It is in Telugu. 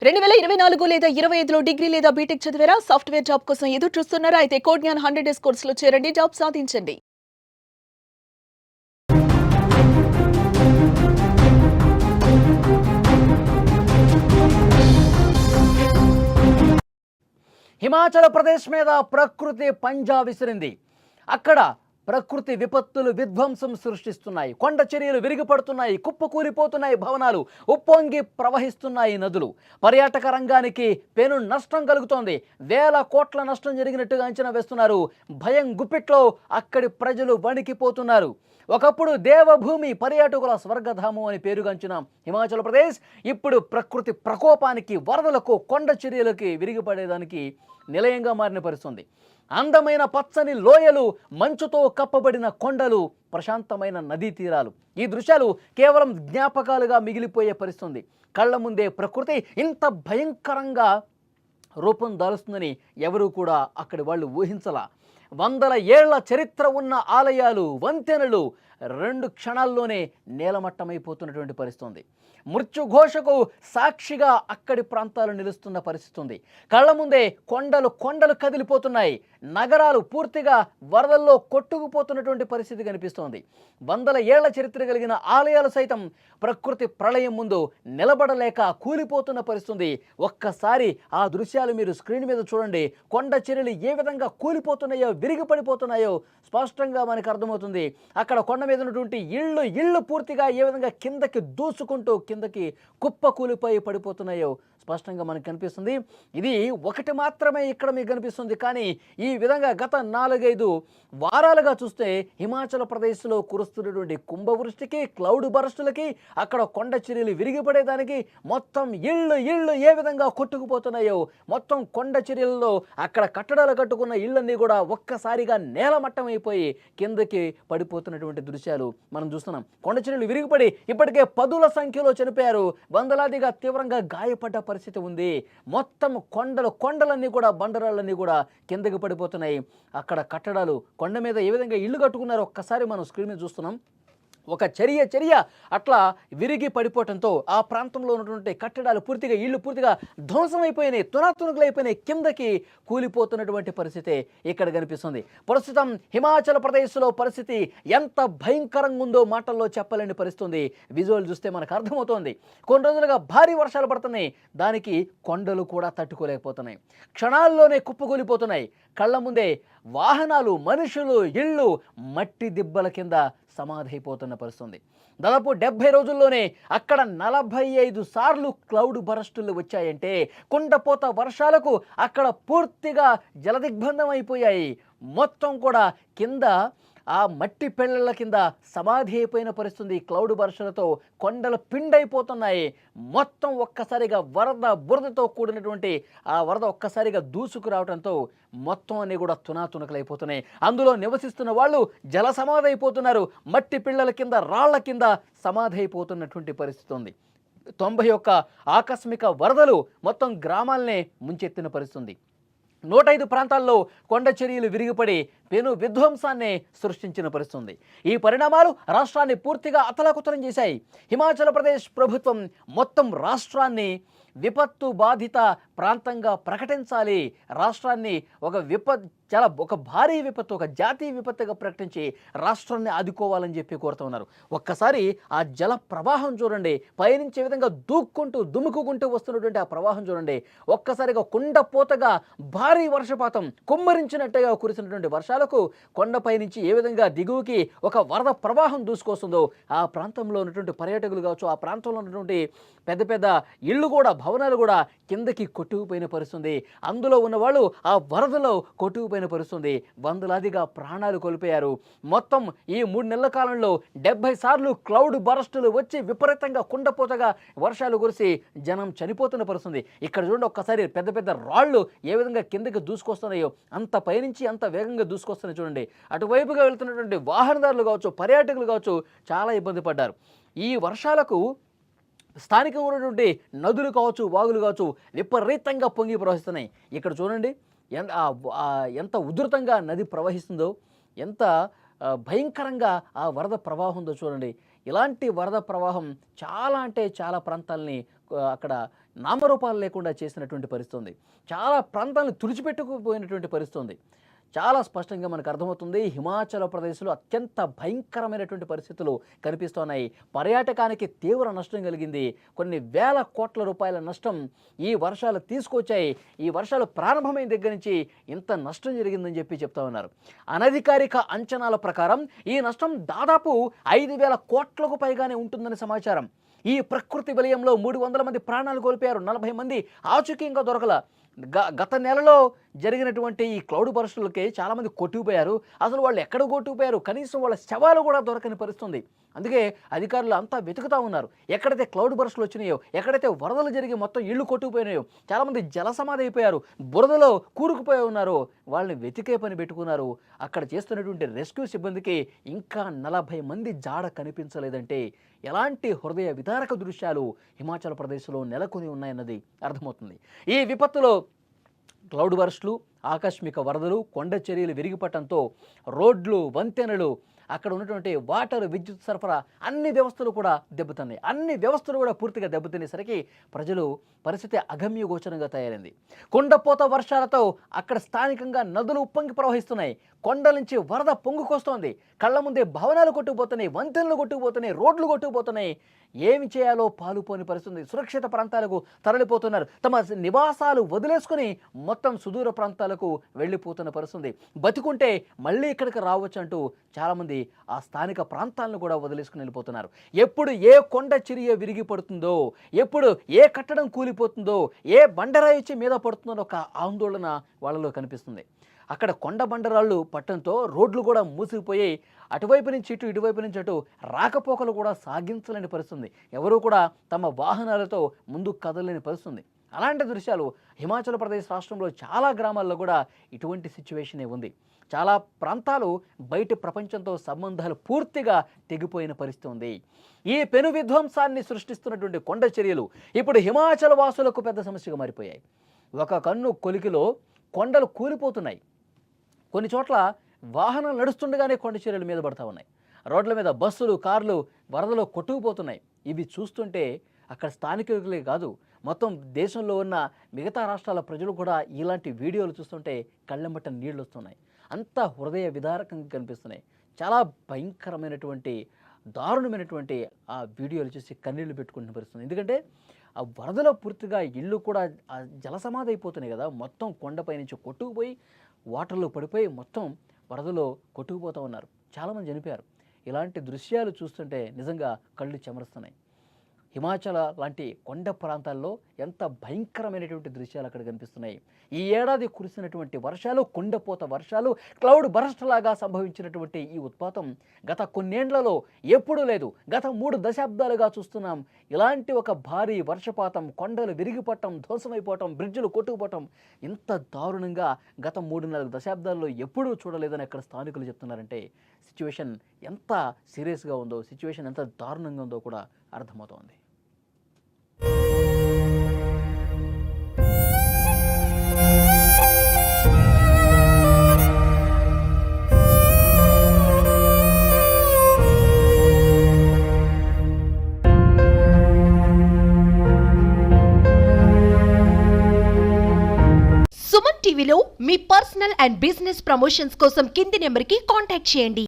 2024 లేదా 25లో డిగ్రీ లేదా బీటెక్ చదివారా? సాఫ్ట్‌వేర్ జాబ్ కోసం ఎదురు చూస్తున్నారా? అయితే కోడ్‌జ్ఞాన్ 100 డేస్ కోర్సులో చేరండి. జాబ్ సాధించండి. హిమాచల్ ప్రదేశ్ మీద ప్రకృతి పంజా విసిరింది. అక్కడ ప్రకృతి విపత్తులు విధ్వంసం సృష్టిస్తున్నాయి. కొండ చర్యలు విరిగిపడుతున్నాయి, కుప్పకూలిపోతున్నాయి భవనాలు, ఉప్పొంగి ప్రవహిస్తున్నాయి నదులు. పర్యాటక రంగానికి పెను నష్టం కలుగుతోంది. వేల కోట్ల నష్టం జరిగినట్టుగా అంచనా వేస్తున్నారు. భయం గుప్పిట్లో అక్కడి ప్రజలు వణికిపోతున్నారు. ఒకప్పుడు దేవభూమి, పర్యాటకుల స్వర్గధామం అని పేరుగాంచిన హిమాచల్ ప్రదేశ్ ఇప్పుడు ప్రకృతి ప్రకోపానికి, వరదలకు, కొండ చర్యలకి విరిగిపడేదానికి నిలయంగా మారిన పరిస్థితుంది. అందమైన పచ్చని లోయలు, మంచుతో కప్పబడిన కొండలు, ప్రశాంతమైన నదీ తీరాలు, ఈ దృశ్యాలు కేవలం జ్ఞాపకాలుగా మిగిలిపోయే పరిస్థితుంది. కళ్ళ ముందే ప్రకృతి ఇంత భయంకరంగా రూపం దాలుస్తుందని ఎవరూ కూడా అక్కడి వాళ్ళు ఊహించలా. వందల ఏళ్ల చరిత్ర ఉన్న ఆలయాలు, వంతెనలు 2 క్షణాల్లోనే నేలమట్టమైపోతున్నటువంటి పరిస్థితుంది. మృత్యుఘోషకు సాక్షిగా అక్కడి ప్రాంతాలు నిలుస్తున్న పరిస్థితి ఉంది. కళ్ళ ముందే కొండలు కదిలిపోతున్నాయి. నగరాలు పూర్తిగా వరదల్లో కొట్టుకుపోతున్నటువంటి పరిస్థితి కనిపిస్తోంది. వందల ఏళ్ల చరిత్ర కలిగిన ఆలయాలు సైతం ప్రకృతి ప్రళయం ముందు నిలబడలేక కూలిపోతున్న పరిస్థితి. ఒక్కసారి ఆ దృశ్యాలు మీరు స్క్రీన్ మీద చూడండి. కొండ చర్యలు ఏ విధంగా కూలిపోతున్నాయో, విరిగిపడిపోతున్నాయో స్పష్టంగా మనకు అర్థమవుతుంది. అక్కడ కొండ మీద ఉన్నటువంటి ఇళ్ళు పూర్తిగా ఏ విధంగా కిందకి దూసుకుంటూ కిందకి కుప్ప కూలిపోయి పడిపోతున్నాయో స్పష్టంగా మనకు కనిపిస్తుంది. ఇది ఒకటి మాత్రమే ఇక్కడ మీకు కనిపిస్తుంది. కానీ ఈ విధంగా గత 4-5 వారాలుగా చూస్తే హిమాచల్ ప్రదేశ్లో కురుస్తున్నటువంటి కుంభవృష్టికి, క్లౌడ్ బరస్టులకి, అక్కడ కొండ చర్యలు విరిగిపడేదానికి, మొత్తం ఇళ్ళు ఏ విధంగా కొట్టుకుపోతున్నాయో, మొత్తం కొండ చర్యల్లో అక్కడ కట్టడాలు కట్టుకున్న ఇళ్ళన్నీ కూడా ఒక్కసారిగా నేలమట్టం అయిపోయి కిందకి పడిపోతున్నటువంటి దృశ్యాలు మనం చూస్తున్నాం. కొండ చర్యలు విరిగిపడి ఇప్పటికే పదుల సంఖ్యలో చనిపోయారు, వందలాదిగా తీవ్రంగా గాయపడ్డ పరిస్థితి ఉంది. మొత్తం కొండలన్నీ కూడా, బండరాళ్ళన్నీ కూడా కిందకి పడిపోతున్నాయి. అక్కడ కట్టడాలు, కొండ మీద ఏ విధంగా ఇల్లు కట్టుకున్నారో ఒక్కసారి మనం స్క్రీన్ మీద చూస్తున్నాం. ఒక చర్య అట్లా విరిగి పడిపోవడంతో ఆ ప్రాంతంలో ఉన్నటువంటి కట్టడాలు పూర్తిగా, ఇళ్ళు పూర్తిగా ధ్వంసమైపోయినాయి, తునాతునకలైపోయినాయి, కిందకి కూలిపోతున్నటువంటి పరిస్థితి ఇక్కడ కనిపిస్తుంది. ప్రస్తుతం హిమాచల్ ప్రదేశ్లో పరిస్థితి ఎంత భయంకరంగా ఉందో మాటల్లో చెప్పలేని పరిస్థితి. విజువల్ చూస్తే మనకు అర్థమవుతోంది. కొన్ని రోజులుగా భారీ వర్షాలు పడుతున్నాయి, దానికి కొండలు కూడా తట్టుకోలేకపోతున్నాయి, క్షణాల్లోనే కుప్పకూలిపోతున్నాయి. కళ్ళ ముందే వాహనాలు, మనుషులు, ఇళ్ళు మట్టి దిబ్బల కింద సమాధైపోతున్న పరిస్థితి. దాదాపు 70 రోజుల్లోనే అక్కడ 45 సార్లు క్లౌడ్ బరస్టులు వచ్చాయంటే, కుండపోత వర్షాలకు అక్కడ పూర్తిగా జలదిగ్బంధం అయిపోయాయి. మొత్తం కూడా కింద ఆ మట్టి పెళ్ళల కింద సమాధి అయిపోయిన పరిస్థితి. క్లౌడ్ వర్షాలతో కొండలు పిండైపోతున్నాయి. మొత్తం ఒక్కసారిగా బురదతో కూడినటువంటి ఆ వరద ఒక్కసారిగా దూసుకురావడంతో మొత్తం అన్నీ కూడా తునాతునకలైపోతున్నాయి. అందులో నివసిస్తున్న వాళ్ళు జల సమాధి అయిపోతున్నారు. మట్టి పిళ్ళల కింద, రాళ్ల కింద సమాధి అయిపోతున్నటువంటి పరిస్థితి ఉంది. 91 ఆకస్మిక వరదలు మొత్తం గ్రామాలనే ముంచెత్తిన పరిస్థితి. 105 ప్రాంతాల్లో కొండ చర్యలు విరిగిపడి పెను విధ్వంసాన్ని సృష్టించిన పరిస్థితి. ఈ పరిణామాలు రాష్ట్రాన్ని పూర్తిగా అతలాకుతలం చేశాయి. హిమాచల్ ప్రదేశ్ ప్రభుత్వం మొత్తం రాష్ట్రాన్ని విపత్తు బాధిత ప్రాంతంగా ప్రకటించాలి, రాష్ట్రాన్ని ఒక భారీ విపత్తు, ఒక జాతీయ విపత్తుగా ప్రకటించి రాష్ట్రాన్ని ఆదుకోవాలని చెప్పి కోరుతున్నారు. ఒక్కసారి ఆ జల ప్రవాహం చూడండి, పయనించే విధంగా దుముకుంటూ వస్తున్నటువంటి ఆ ప్రవాహం చూడండి. ఒక్కసారిగా కుండపోతగా భారీ వర్షపాతం, కుమ్మరించినట్టుగా కురిసినటువంటి వర్షాలకు కొండపై నుంచి ఏ విధంగా దిగువకి ఒక వరద ప్రవాహం దూసుకొస్తుందో, ఆ ప్రాంతంలో ఉన్నటువంటి పర్యాటకులు కావచ్చు, ఆ ప్రాంతంలో ఉన్నటువంటి పెద్ద ఇళ్ళు కూడా, భవనాలు కూడా కిందకి కొట్టుకుపోయిన పరిస్థితి. అందులో ఉన్నవాళ్ళు ఆ వరదలో కొట్టుకుపోయిన పరిస్థితి. వందలాదిగా ప్రాణాలు కోల్పోయారు. మొత్తం ఈ 3 నెలల కాలంలో 70 సార్లు క్లౌడ్ బరస్టులు వచ్చి విపరీతంగా కుండపోతగా వర్షాలు కురిసి జనం చనిపోతున్న పరిస్థితి. ఇక్కడ చూడండి, ఒక్కసారి పెద్ద రాళ్ళు ఏ విధంగా కిందకి దూసుకొస్తున్నాయో, అంత పైనుంచి అంత వేగంగా దూసుకొస్తున్నాయి చూడండి. అటువైపుగా వెళ్తున్నటువంటి వాహనదారులు కావచ్చు, పర్యాటకులు కావచ్చు చాలా ఇబ్బంది పడ్డారు. ఈ వర్షాలకు స్థానికంగా ఉన్నటువంటి నదులు కావచ్చు, వాగులు కావచ్చు విపరీతంగా పొంగి ప్రవహిస్తున్నాయి. ఇక్కడ చూడండి ఎంత ఉధృతంగా నది ప్రవహిస్తుందో, ఎంత భయంకరంగా ఆ వరద ప్రవాహం ఉందో చూడండి. ఇలాంటి వరద ప్రవాహం చాలా అంటే చాలా ప్రాంతాలని అక్కడ నామరూపాలు లేకుండా చేసినటువంటి పరిస్థితి ఉంది. చాలా ప్రాంతాలను తుడిచిపెట్టుకుపోయినటువంటి పరిస్థితి ఉంది. చాలా స్పష్టంగా మనకు అర్థమవుతుంది. హిమాచల్ ప్రదేశ్లో అత్యంత భయంకరమైనటువంటి పరిస్థితులు కనిపిస్తున్నాయి. పర్యాటకానికి తీవ్ర నష్టం కలిగింది. కొన్ని వేల కోట్ల రూపాయల నష్టం ఈ వర్షాలు తీసుకొచ్చాయి. ఈ వర్షాలు ప్రారంభమైన దగ్గర నుంచి ఇంత నష్టం జరిగిందని చెప్తా ఉన్నారు. అనధికారిక అంచనాల ప్రకారం ఈ నష్టం దాదాపు 5,000 కోట్లకు పైగానే ఉంటుందని సమాచారం. ఈ ప్రకృతి విలయంలో 300 మంది ప్రాణాలు కోల్పోయారు. 40 మంది ఆచూకీ ఇంకా దొరకల. గత నెలలో జరిగినటువంటి ఈ క్లౌడ్ బర్స్టులకి చాలామంది కొట్టుకుపోయారు. అసలు వాళ్ళు ఎక్కడ కొట్టుకుపోయారు, కనీసం వాళ్ళ శవాలు కూడా దొరకని పరిస్థితుంది. అందుకే అధికారులు అంతా వెతుకుతూ ఉన్నారు. ఎక్కడైతే క్లౌడ్ బర్స్టులు వచ్చినాయో, ఎక్కడైతే వరదలు జరిగి మొత్తం ఇళ్ళు కొట్టుకుపోయినాయో, చాలామంది జలసమాధి అయిపోయారు, బురదలో కూరుకుపోయి ఉన్నారు, వాళ్ళని వెతికే పని పెట్టుకున్నారు. అక్కడ చేస్తున్నటువంటి రెస్క్యూ సిబ్బందికి ఇంకా 40 మంది జాడ కనిపించలేదంటే ఎలాంటి హృదయ విదారక దృశ్యాలు హిమాచల్ ప్రదేశ్లో నెలకొని ఉన్నాయన్నది అర్థమవుతుంది. ఈ విపత్తులో క్లౌడ్ బర్స్టులు, ఆకస్మిక వరదలు, కొండ చర్యలు విరిగిపడటంతో రోడ్లు, వంతెనలు, అక్కడ ఉన్నటువంటి వాటర్, విద్యుత్ సరఫరా అన్ని వ్యవస్థలు కూడా దెబ్బతిన్నాయి. అన్ని వ్యవస్థలు కూడా పూర్తిగా దెబ్బతినేసరికి ప్రజలు పరిస్థితి అగమ్య గోచరంగా తయారైంది. కొండపోత వర్షాలతో అక్కడ స్థానికంగా నదులు ఉప్పొంగి ప్రవహిస్తున్నాయి. కొండల నుంచి వరద పొంగుకొస్తోంది. కళ్ళ ముందే భవనాలు కొట్టుకుపోతున్నాయి, వంతెనలు కొట్టుకుపోతున్నాయి, రోడ్లు కొట్టుకుపోతున్నాయి. ఏమి చేయాలో పాలుపోని పరిస్థితి. సురక్షిత ప్రాంతాలకు తరలిపోతున్నారు. తమ నివాసాలు వదిలేసుకుని మొత్తం సుదూర ప్రాంతాలకు వెళ్ళిపోతున్న పరిస్థితి. బతికుంటే మళ్ళీ ఇక్కడికి రావచ్చు అంటూ చాలామంది ఆ స్థానిక ప్రాంతాలను కూడా వదిలేసుకుని వెళ్ళిపోతున్నారు. ఎప్పుడు ఏ కొండ చిరియ విరిగి పడుతుందో, ఎప్పుడు ఏ కట్టడం కూలిపోతుందో, ఏ బండరాయి వచ్చి మీద పడుతుందో ఒక ఆందోళన వాళ్ళలో కనిపిస్తుంది. అక్కడ కొండ బండరాళ్ళు పట్టడంతో రోడ్లు కూడా మూసిపోయి అటువైపు నుంచి ఇటు, ఇటువైపు నుంచి అటు రాకపోకలు కూడా సాగించలేని పరిస్థితుంది. ఎవరూ కూడా తమ వాహనాలతో ముందుకు కదలలేని పరిస్థితుంది. అలాంటి దృశ్యాలు హిమాచల్ ప్రదేశ్ రాష్ట్రంలో చాలా గ్రామాల్లో కూడా ఇటువంటి సిచ్యువేషనే ఉంది. చాలా ప్రాంతాలు బయట ప్రపంచంతో సంబంధాలు పూర్తిగా తెగిపోయిన పరిస్థితి ఉంది. ఈ పెను విధ్వంసాన్ని సృష్టిస్తున్నటువంటి కొండ చర్యలు ఇప్పుడు హిమాచల్ వాసులకు పెద్ద సమస్యగా మారిపోయాయి. ఒక కన్ను కొలికిలో కొండలు కూలిపోతున్నాయి. కొన్ని చోట్ల వాహనాలు నడుస్తుండగానే కొండ చర్యల మీద పడతా ఉన్నాయి. రోడ్ల మీద బస్సులు, కార్లు వరదలో కొట్టుకుపోతున్నాయి. ఇవి చూస్తుంటే అక్కడ స్థానికులే కాదు, మొత్తం దేశంలో ఉన్న మిగతా రాష్ట్రాల ప్రజలు కూడా ఇలాంటి వీడియోలు చూస్తుంటే కళ్ళెంబట నీళ్ళు వస్తున్నాయి. అంత హృదయ విదారకంగా కనిపిస్తున్నాయి. చాలా భయంకరమైనటువంటి, దారుణమైనటువంటి ఆ వీడియోలు చూసి కన్నీళ్లు పెట్టుకుంటున్న పరిస్థితుంది. ఎందుకంటే ఆ వరదలో పూర్తిగా ఇళ్ళు కూడా జలసమాధి అయిపోతున్నాయి కదా. మొత్తం కొండపై నుంచి కొట్టుకుపోయి వాటర్లో పడిపోయి మొత్తం వరదలో కొట్టుకుపోతూ ఉన్నారు. చాలామంది చనిపోయారు. ఇలాంటి దృశ్యాలు చూస్తుంటే నిజంగా కళ్ళు చెమరుస్తున్నాయి. హిమాచల్ లాంటి కొండ ప్రాంతాల్లో ఎంత భయంకరమైనటువంటి దృశ్యాలు అక్కడ కనిపిస్తున్నాయి. ఈ ఏడాది కురిసినటువంటి వర్షాలు, కొండపోత వర్షాలు, క్లౌడ్ బరస్ట్ లాగా సంభవించినటువంటి ఈ ఉత్పాతం గత కొన్నేండ్లలో ఎప్పుడూ లేదు. గత 3 దశాబ్దాలుగా చూస్తున్నాం. ఇలాంటి ఒక భారీ వర్షపాతం, కొండలు విరిగిపడటం, ధ్వంసమైపోవటం, బ్రిడ్జిలు కొట్టుకుపోవటం ఇంత దారుణంగా గత 3-4 దశాబ్దాల్లో ఎప్పుడూ చూడలేదని అక్కడ స్థానికులు చెప్తున్నారంటే సిచ్యువేషన్ ఎంత సీరియస్గా ఉందో, సిచ్యువేషన్ ఎంత దారుణంగా ఉందో కూడా అర్థమవుతోంది. సుమన్ టీవీలో మీ పర్సనల్ అండ్ బిజినెస్ ప్రమోషన్స్ కోసం కింది నెంబర్కి కాంటాక్ట్ చేయండి.